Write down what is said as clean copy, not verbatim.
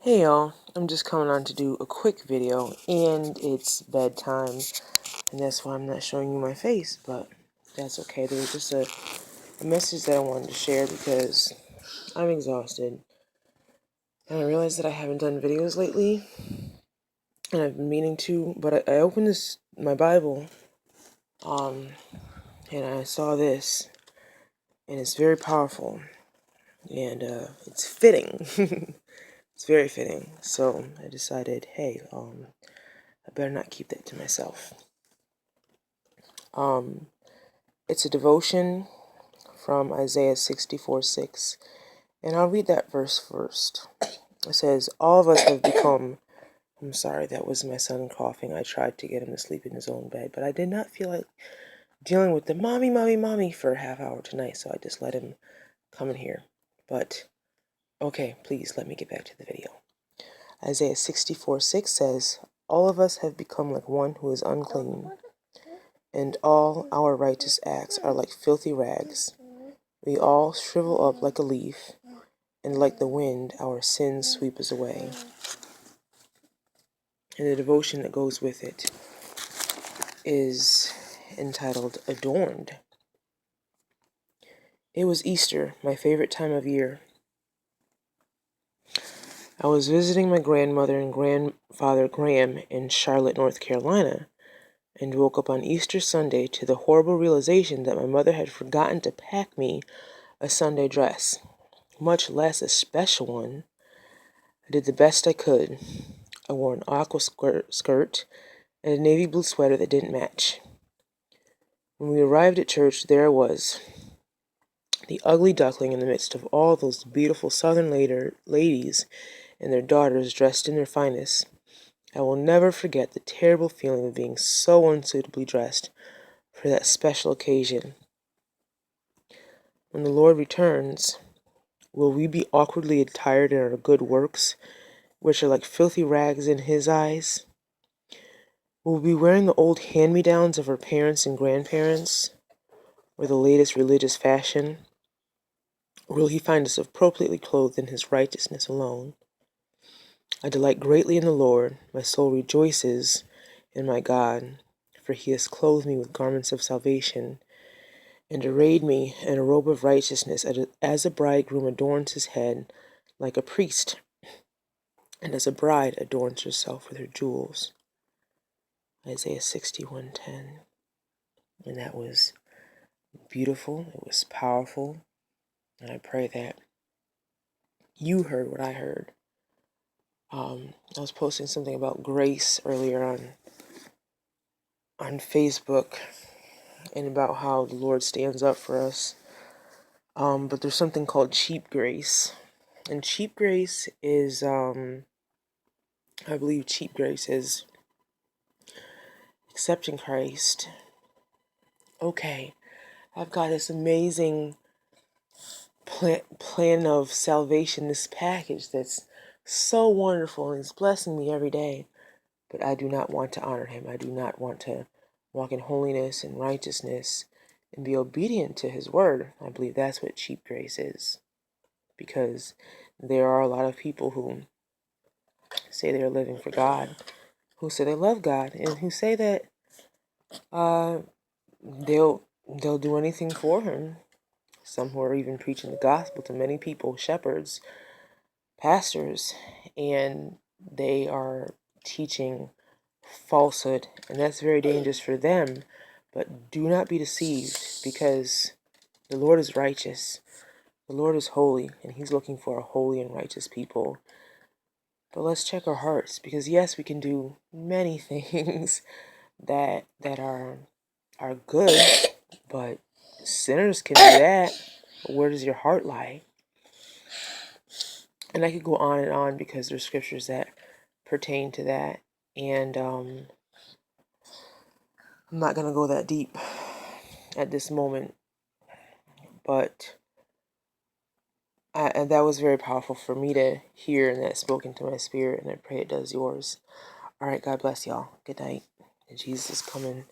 Hey y'all, I'm just coming on to do a quick video, and it's bedtime, and that's why I'm not showing you my face, but that's okay. There was just a message that I wanted to share because I'm exhausted, and I realized that I haven't done videos lately, and I've been meaning to, but I opened my Bible, and I saw this, and it's very powerful, and it's fitting. It's very fitting, so I decided, hey, I better not keep that to myself. It's a devotion from Isaiah 64:6, and I'll read that verse first. It says, all of us have become, I'm sorry, that was my son coughing. I tried to get him to sleep in his own bed, but I did not feel like dealing with the mommy for a half hour tonight, so I just let him come in here. But, okay, please let me get back to the video. Isaiah 64:6 says, all of us have become like one who is unclean, and all our righteous acts are like filthy rags. We all shrivel up like a leaf, and like the wind, our sins sweep us away. And the devotion that goes with it is entitled Adorned. It was Easter, my favorite time of year. I was visiting my grandmother and grandfather Graham in Charlotte, North Carolina, and woke up on Easter Sunday to the horrible realization that my mother had forgotten to pack me a Sunday dress, much less a special one. I did the best I could. I wore an aqua skirt and a navy blue sweater that didn't match. When we arrived at church, there I was, the ugly duckling in the midst of all those beautiful southern ladies and their daughters dressed in their finest. I will never forget the terrible feeling of being so unsuitably dressed for that special occasion. When the Lord returns, will we be awkwardly attired in our good works, which are like filthy rags in His eyes? Will we be wearing the old hand-me-downs of our parents and grandparents, or the latest religious fashion? Or will He find us appropriately clothed in His righteousness alone? I delight greatly in the Lord. My soul rejoices in my God, for He has clothed me with garments of salvation, and arrayed me in a robe of righteousness, as a bridegroom adorns his head like a priest, and as a bride adorns herself with her jewels. Isaiah 61:10. And that was beautiful. It was powerful. And I pray that you heard what I heard. I was posting something about grace earlier on Facebook, and about how the Lord stands up for us. But there's something called cheap grace. And cheap grace is, I believe cheap grace is accepting Christ. Okay, I've got this amazing plan of salvation, this package that's so wonderful, and it's blessing me every day. But I do not want to honor Him. I do not want to walk in holiness and righteousness and be obedient to His word. I believe that's what cheap grace is. Because there are a lot of people who say they're living for God, who say they love God, and who say that they'll do anything for Him. Some who are even preaching the gospel to many people, shepherds, pastors, and they are teaching falsehood, and that's very dangerous for them. But do not be deceived, because the Lord is righteous, the Lord is holy, and He's looking for a holy and righteous people. But let's check our hearts, because yes, we can do many things that are good, but sinners can do that. But where does your heart lie? And I could go on and on, because there's scriptures that pertain to that, and I'm not going to go that deep at this moment, but and that was very powerful for me to hear, and that spoke into my spirit, and I pray it does yours. All right, God bless y'all. Good night. And Jesus is coming